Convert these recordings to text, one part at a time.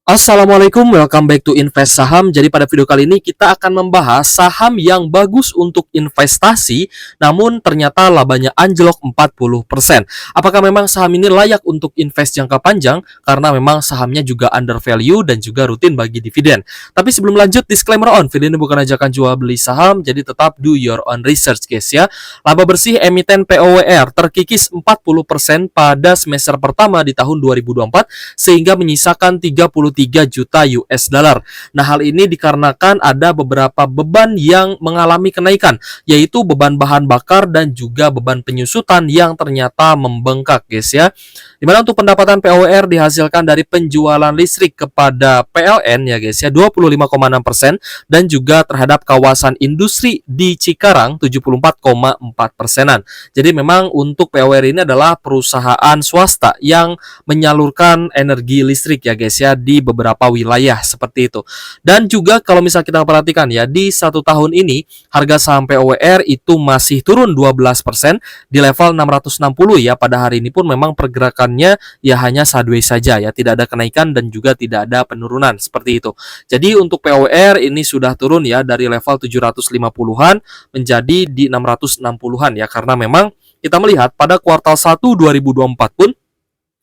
Assalamualaikum, welcome back to Invest Saham. Jadi pada video kali ini kita akan membahas saham yang bagus untuk investasi, namun ternyata labanya anjlok 40%. Apakah memang saham ini layak untuk invest jangka panjang? Karena memang sahamnya juga under value dan juga rutin bagi dividen. Tapi sebelum lanjut, disclaimer on, video ini bukan ajakan jual beli saham, jadi tetap do your own research guys ya. Laba bersih emiten POWR terkikis 40% pada semester pertama di tahun 2024 sehingga menyisakan 33 juta US dollar. Nah, hal ini dikarenakan ada beberapa beban yang mengalami kenaikan, yaitu beban bahan bakar dan juga beban penyusutan yang ternyata membengkak, guys ya. Dimana untuk pendapatan POWR dihasilkan dari penjualan listrik kepada PLN ya guys ya 25,6% dan juga terhadap kawasan industri di Cikarang 74,4%. Jadi memang untuk POWR ini adalah perusahaan swasta yang menyalurkan energi listrik ya guys ya di beberapa wilayah seperti itu. Dan juga kalau misal kita perhatikan ya di satu tahun ini harga saham POWR itu masih turun 12% di level 660 ya. Pada hari ini pun memang pergerakannya ya hanya sideways saja ya, tidak ada kenaikan dan juga tidak ada penurunan seperti itu. Jadi untuk POWR ini sudah turun ya dari level 750-an menjadi di 660-an ya, karena memang kita melihat pada kuartal 1 2024 pun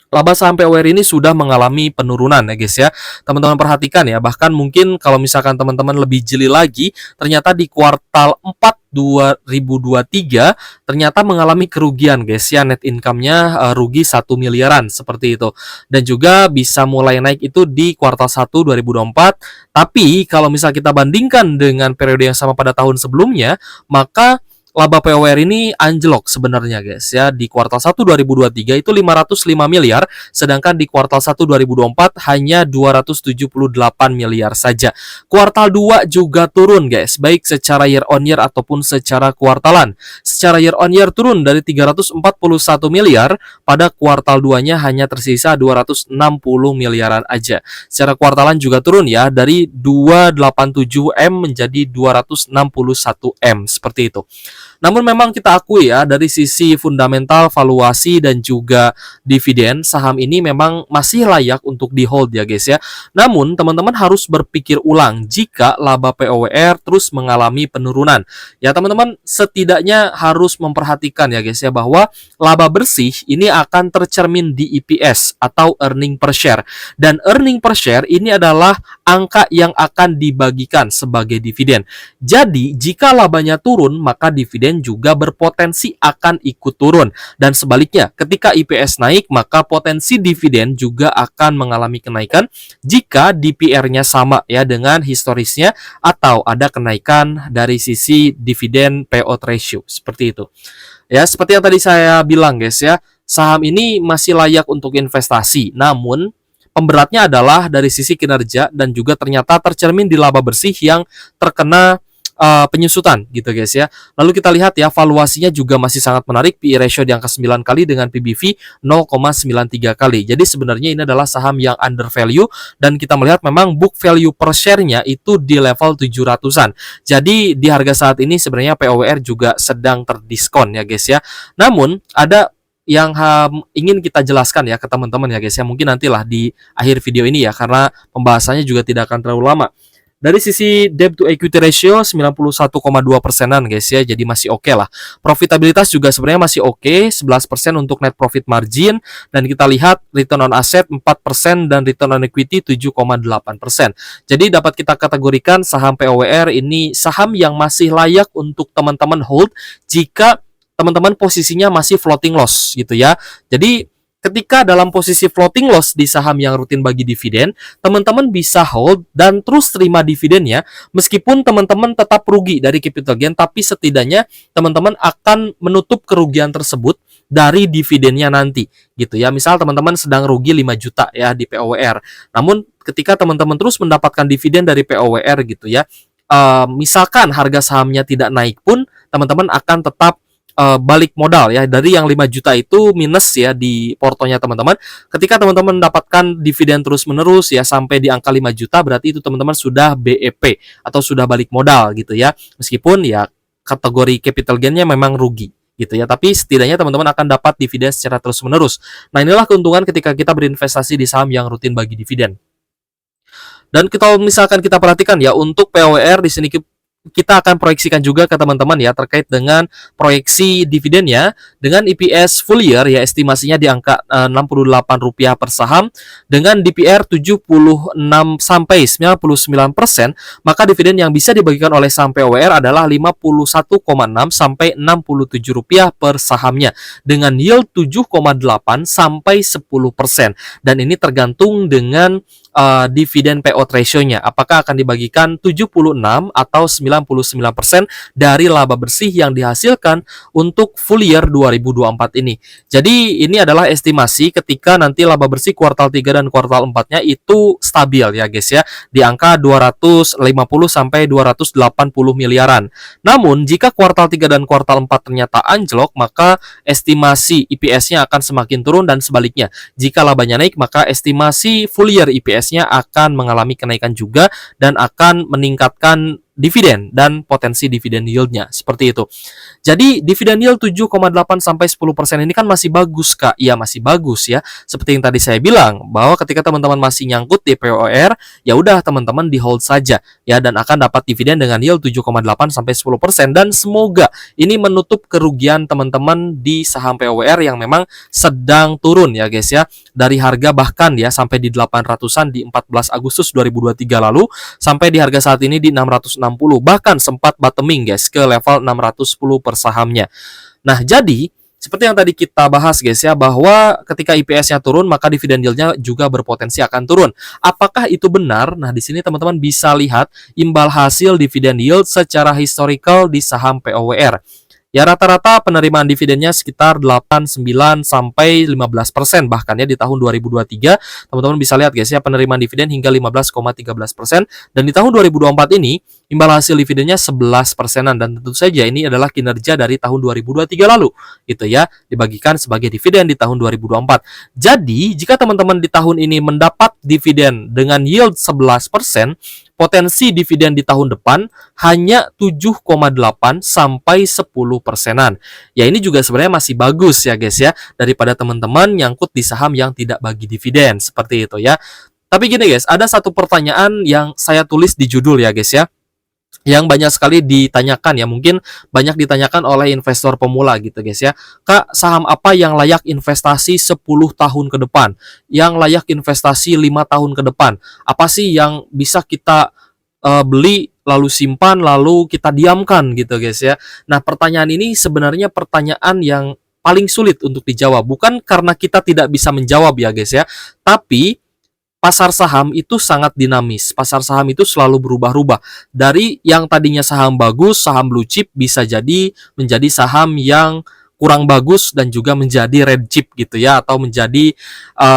laba saham POWR ini sudah mengalami penurunan ya guys ya. Teman-teman perhatikan ya, bahkan mungkin kalau misalkan teman-teman lebih jeli lagi, ternyata di kuartal 4 2023 ternyata mengalami kerugian guys ya, net income-nya rugi 1 miliaran seperti itu. Dan juga bisa mulai naik itu di kuartal 1 2024. Tapi kalau misal kita bandingkan dengan periode yang sama pada tahun sebelumnya, maka laba POWR ini anjlok sebenarnya guys ya. Di kuartal 1 2023 itu 505 miliar, sedangkan di kuartal 1 2024 hanya 278 miliar saja. Kuartal 2 juga turun guys, baik secara year on year ataupun secara kuartalan. Secara year on year turun dari 341 miliar, pada kuartal 2-nya hanya tersisa 260 miliaran aja. Secara kuartalan juga turun ya, dari 287 M menjadi 261 M seperti itu. Namun memang kita akui ya, dari sisi fundamental, valuasi dan juga dividen, saham ini memang masih layak untuk di hold ya guys ya. Namun teman-teman harus berpikir ulang jika laba POWR terus mengalami penurunan. Ya teman-teman setidaknya harus memperhatikan ya guys ya, bahwa laba bersih ini akan tercermin di EPS atau earning per share. Dan earning per share ini adalah angka yang akan dibagikan sebagai dividen. Jadi jika labanya turun, maka dividen juga berpotensi akan ikut turun. Dan sebaliknya, ketika IPS naik, maka potensi dividen juga akan mengalami kenaikan jika DPR-nya sama ya dengan historisnya atau ada kenaikan dari sisi dividen payout ratio. Seperti itu. Ya, seperti yang tadi saya bilang guys ya, saham ini masih layak untuk investasi. Namun pemberatnya adalah dari sisi kinerja dan juga ternyata tercermin di laba bersih yang terkena penyusutan gitu guys ya. Lalu kita lihat ya, valuasinya juga masih sangat menarik, PE ratio di angka 9 kali dengan PBV 0,93 kali. Jadi sebenarnya ini adalah saham yang under value dan kita melihat memang book value per share-nya itu di level 700-an. Jadi di harga saat ini sebenarnya POWR juga sedang terdiskon ya guys ya. Namun ada yang ingin kita jelaskan ya ke teman-teman ya guys ya. Mungkin nantilah di akhir video ini ya, karena pembahasannya juga tidak akan terlalu lama. Dari sisi debt to equity ratio 91,2%-an guys ya, jadi masih oke lah. Profitabilitas juga sebenarnya masih oke, 11% untuk net profit margin, dan kita lihat return on asset 4% dan return on equity 7,8%. Jadi dapat kita kategorikan saham POWR ini saham yang masih layak untuk teman-teman hold jika teman-teman posisinya masih floating loss gitu ya. Jadi ketika dalam posisi floating loss di saham yang rutin bagi dividen, teman-teman bisa hold dan terus terima dividennya meskipun teman-teman tetap rugi dari capital gain, tapi setidaknya teman-teman akan menutup kerugian tersebut dari dividennya nanti gitu ya. Misal teman-teman sedang rugi 5 juta ya di POWR. Namun ketika teman-teman terus mendapatkan dividen dari POWR gitu ya, misalkan harga sahamnya tidak naik pun teman-teman akan tetap balik modal ya, dari yang 5 juta itu minus ya di portonya teman-teman. Ketika teman-teman mendapatkan dividen terus-menerus ya sampai di angka 5 juta, berarti itu teman-teman sudah BEP atau sudah balik modal gitu ya. Meskipun ya kategori capital gain-nya memang rugi gitu ya, tapi setidaknya teman-teman akan dapat dividen secara terus-menerus. Nah, inilah keuntungan ketika kita berinvestasi di saham yang rutin bagi dividen. Dan kalau misalkan kita perhatikan ya, untuk POWR di sini kita akan proyeksikan juga ke teman-teman ya terkait dengan proyeksi dividennya dengan EPS full year ya, estimasinya di angka Rp68 per saham dengan DPR 76 sampai 99%, maka dividen yang bisa dibagikan oleh saham POWR adalah Rp51,6 sampai Rp67 per sahamnya dengan yield 7,8 sampai 10%. Dan ini tergantung dengan dividen payout ratio-nya, apakah akan dibagikan 76 atau 99% dari laba bersih yang dihasilkan untuk full year 2024 ini. Jadi ini adalah estimasi ketika nanti laba bersih kuartal 3 dan kuartal 4-nya itu stabil ya guys ya, di angka 250 sampai 280 miliaran. Namun jika kuartal 3 dan kuartal 4 ternyata anjlok, maka estimasi EPS-nya akan semakin turun, dan sebaliknya jika labanya naik maka estimasi full year EPS-nya akan mengalami kenaikan juga dan akan meningkatkan dividen dan potensi dividen yield-nya, seperti itu. Jadi dividen yield 7,8 sampai 10% ini kan masih bagus, Kak. Iya, masih bagus ya. Seperti yang tadi saya bilang, bahwa ketika teman-teman masih nyangkut di POR, ya udah teman-teman di hold saja ya, dan akan dapat dividen dengan yield 7,8 sampai 10%, dan semoga ini menutup kerugian teman-teman di saham POR yang memang sedang turun ya guys ya, dari harga bahkan ya sampai di 800-an di 14 Agustus 2023 lalu sampai di harga saat ini di 660, bahkan sempat bottoming guys ke level 610 per sahamnya. Nah, jadi seperti yang tadi kita bahas guys ya, bahwa ketika IPS-nya turun maka dividen yield-nya juga berpotensi akan turun. Apakah itu benar? Nah, di sini teman-teman bisa lihat imbal hasil dividen yield secara historical di saham POWR. Ya, rata-rata penerimaan dividennya sekitar 8, 9 sampai 15% bahkan ya di tahun 2023. Teman-teman bisa lihat guys ya, penerimaan dividen hingga 15,13%, dan di tahun 2024 ini imbal hasil dividennya 11%-an, dan tentu saja ini adalah kinerja dari tahun 2023 lalu gitu ya, dibagikan sebagai dividen di tahun 2024. Jadi, jika teman-teman di tahun ini mendapat dividen dengan yield 11%, potensi dividen di tahun depan hanya 7,8 sampai 10%-an. Ya, ini juga sebenarnya masih bagus ya guys ya, daripada teman-teman nyangkut di saham yang tidak bagi dividen seperti itu ya. Tapi gini guys, ada satu pertanyaan yang saya tulis di judul ya guys ya, yang banyak sekali ditanyakan ya, mungkin banyak ditanyakan oleh investor pemula gitu guys ya. Kak, saham apa yang layak investasi 10 tahun ke depan? Yang layak investasi 5 tahun ke depan? Apa sih yang bisa kita beli lalu simpan lalu kita diamkan gitu guys ya. Nah, pertanyaan ini sebenarnya pertanyaan yang paling sulit untuk dijawab, bukan karena kita tidak bisa menjawab ya guys ya, tapi pasar saham itu sangat dinamis. Pasar saham itu selalu berubah-ubah. Dari yang tadinya saham bagus, saham blue chip, bisa jadi menjadi saham yang kurang bagus dan juga menjadi red chip gitu ya, atau menjadi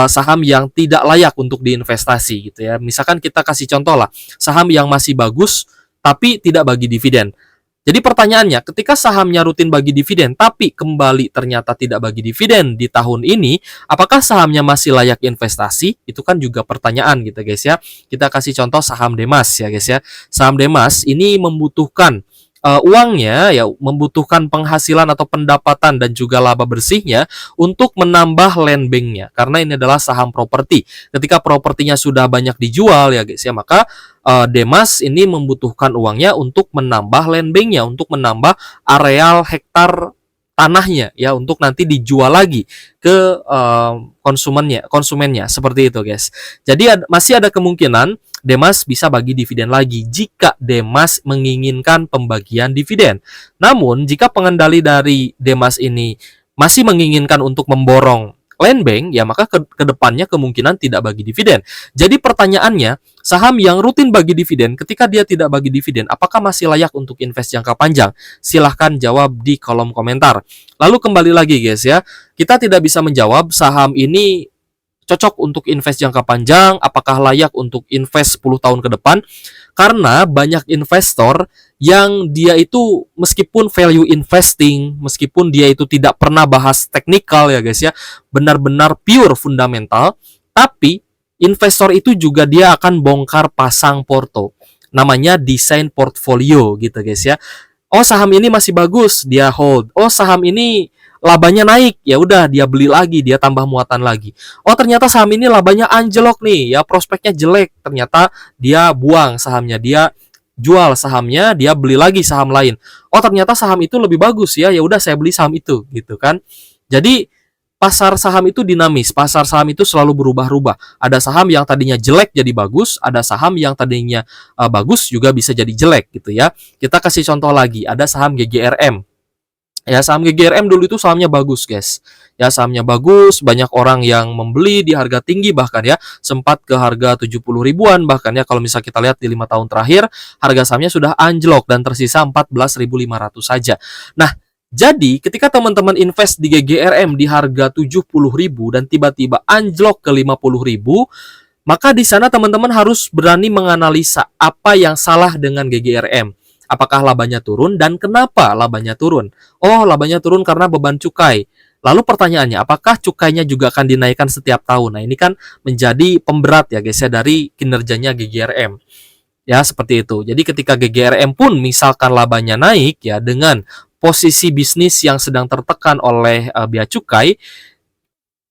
saham yang tidak layak untuk diinvestasi gitu ya. Misalkan kita kasih contoh lah, saham yang masih bagus tapi tidak bagi dividen. Jadi pertanyaannya, ketika sahamnya rutin bagi dividen tapi kembali ternyata tidak bagi dividen di tahun ini, apakah sahamnya masih layak investasi? Itu kan juga pertanyaan gitu guys ya. Kita kasih contoh saham Demas ya guys ya. Saham Demas ini membutuhkan uangnya ya, membutuhkan penghasilan atau pendapatan dan juga laba bersihnya untuk menambah land bank-nya, karena ini adalah saham properti. Ketika propertinya sudah banyak dijual ya guys ya, maka Demas ini membutuhkan uangnya untuk menambah land bank-nya, untuk menambah areal hektar tanahnya ya, untuk nanti dijual lagi ke konsumennya seperti itu guys. Jadi masih ada kemungkinan Demas bisa bagi dividen lagi jika Demas menginginkan pembagian dividen. Namun jika pengendali dari Demas ini masih menginginkan untuk memborong land bank, ya maka ke depannya kemungkinan tidak bagi dividen. Jadi pertanyaannya, saham yang rutin bagi dividen, ketika dia tidak bagi dividen, apakah masih layak untuk invest jangka panjang? Silahkan jawab di kolom komentar. Lalu kembali lagi guys ya, kita tidak bisa menjawab saham ini cocok untuk invest jangka panjang, apakah layak untuk invest 10 tahun ke depan, karena banyak investor yang dia itu meskipun value investing, meskipun dia itu tidak pernah bahas teknikal ya guys ya, benar-benar pure fundamental, tapi investor itu juga dia akan bongkar pasang porto, namanya desain portfolio gitu guys ya. Oh, saham ini masih bagus, dia hold. Oh, saham ini labanya naik, ya udah dia beli lagi, dia tambah muatan lagi. Oh ternyata saham ini labanya anjlok nih, ya prospeknya jelek. Ternyata dia buang sahamnya, dia jual sahamnya, dia beli lagi saham lain. Oh ternyata saham itu lebih bagus ya, ya udah saya beli saham itu, gitu kan. Jadi pasar saham itu dinamis, pasar saham itu selalu berubah-ubah. Ada saham yang tadinya jelek jadi bagus, ada saham yang tadinya bagus juga bisa jadi jelek gitu ya. Kita kasih contoh lagi, ada saham GGRM. Ya, saham GGRM dulu itu sahamnya bagus, guys. Ya, sahamnya bagus, banyak orang yang membeli di harga tinggi bahkan ya, sempat ke harga 70 ribuan bahkan ya kalau misal kita lihat di 5 tahun terakhir, harga sahamnya sudah anjlok dan tersisa 14.500 saja. Nah, jadi ketika teman-teman invest di GGRM di harga 70 ribu dan tiba-tiba anjlok ke 50 ribu, maka di sana teman-teman harus berani menganalisa apa yang salah dengan GGRM. Apakah labanya turun dan kenapa labanya turun? Oh, labanya turun karena beban cukai. Lalu pertanyaannya, apakah cukainya juga akan dinaikkan setiap tahun? Nah, ini kan menjadi pemberat ya guys ya dari kinerjanya GGRM. Ya, seperti itu. Jadi ketika GGRM pun misalkan labanya naik ya dengan posisi bisnis yang sedang tertekan oleh bea cukai,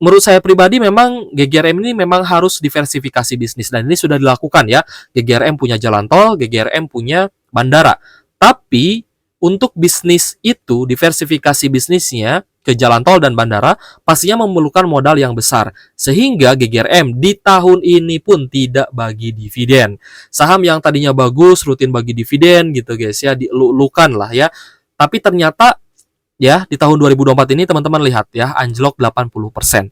menurut saya pribadi memang GGRM ini memang harus diversifikasi bisnis dan ini sudah dilakukan ya. GGRM punya jalan tol, GGRM punya bandara. Tapi untuk bisnis itu, diversifikasi bisnisnya ke jalan tol dan bandara pastinya memerlukan modal yang besar. Sehingga GGRM di tahun ini pun tidak bagi dividen. Saham yang tadinya bagus, rutin bagi dividen gitu guys ya, dilulukan lah ya. Tapi ternyata ya di tahun 2024 ini teman-teman lihat ya, anjlok 80%.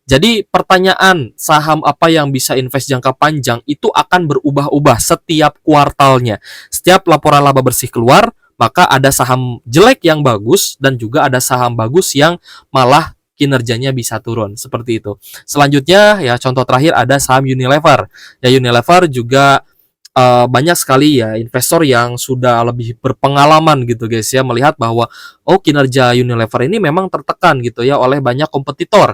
Jadi pertanyaan saham apa yang bisa invest jangka panjang itu akan berubah-ubah setiap kuartalnya. Setiap laporan laba bersih keluar, maka ada saham jelek yang bagus dan juga ada saham bagus yang malah kinerjanya bisa turun. Seperti itu. Selanjutnya ya contoh terakhir ada saham Unilever. Ya Unilever juga banyak sekali ya investor yang sudah lebih berpengalaman gitu guys ya melihat bahwa oh kinerja Unilever ini memang tertekan gitu ya oleh banyak kompetitor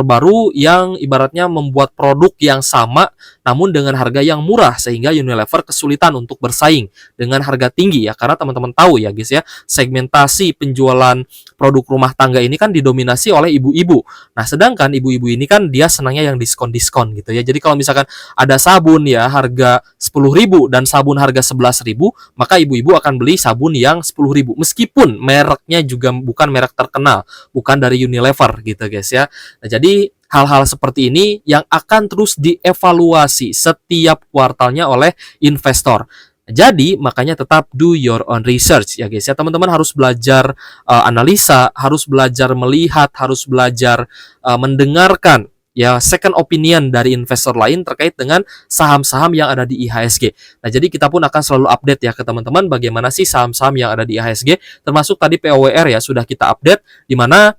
baru yang ibaratnya membuat produk yang sama namun dengan harga yang murah sehingga Unilever kesulitan untuk bersaing dengan harga tinggi ya karena teman-teman tahu ya guys ya segmentasi penjualan produk rumah tangga ini kan didominasi oleh ibu-ibu. Nah sedangkan ibu-ibu ini kan dia senangnya yang diskon-diskon gitu ya. Jadi kalau misalkan ada sabun ya harga 10.000 dan sabun harga 11.000, maka ibu-ibu akan beli sabun yang 10.000 meskipun mereknya juga bukan merek terkenal, bukan dari Unilever gitu guys ya. Nah, jadi hal-hal seperti ini yang akan terus dievaluasi setiap kuartalnya oleh investor. Jadi makanya tetap do your own research ya guys ya. Teman-teman harus belajar analisa, harus belajar melihat, harus belajar mendengarkan ya second opinion dari investor lain terkait dengan saham-saham yang ada di IHSG. Nah, jadi kita pun akan selalu update ya ke teman-teman bagaimana sih saham-saham yang ada di IHSG, termasuk tadi POWR ya sudah kita update di mana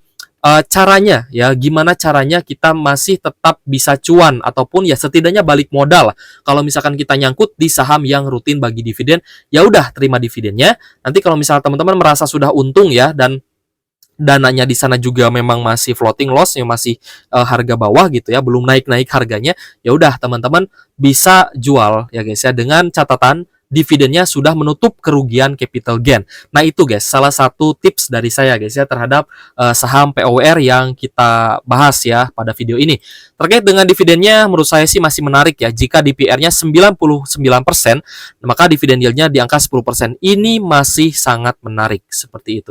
caranya ya gimana caranya kita masih tetap bisa cuan ataupun ya setidaknya balik modal. Kalau misalkan kita nyangkut di saham yang rutin bagi dividen, ya udah terima dividennya. Nanti kalau misalnya teman-teman merasa sudah untung ya dan dananya di sana juga memang masih floating loss yang masih harga bawah gitu ya, belum naik-naik harganya, ya udah teman-teman bisa jual ya guys ya dengan catatan dividennya sudah menutup kerugian capital gain. Nah, itu guys salah satu tips dari saya guys ya terhadap saham POWR yang kita bahas ya pada video ini. Terkait dengan dividennya menurut saya sih masih menarik ya. Jika DPR-nya 99%, maka dividen yield-nya di angka 10%. Ini masih sangat menarik seperti itu.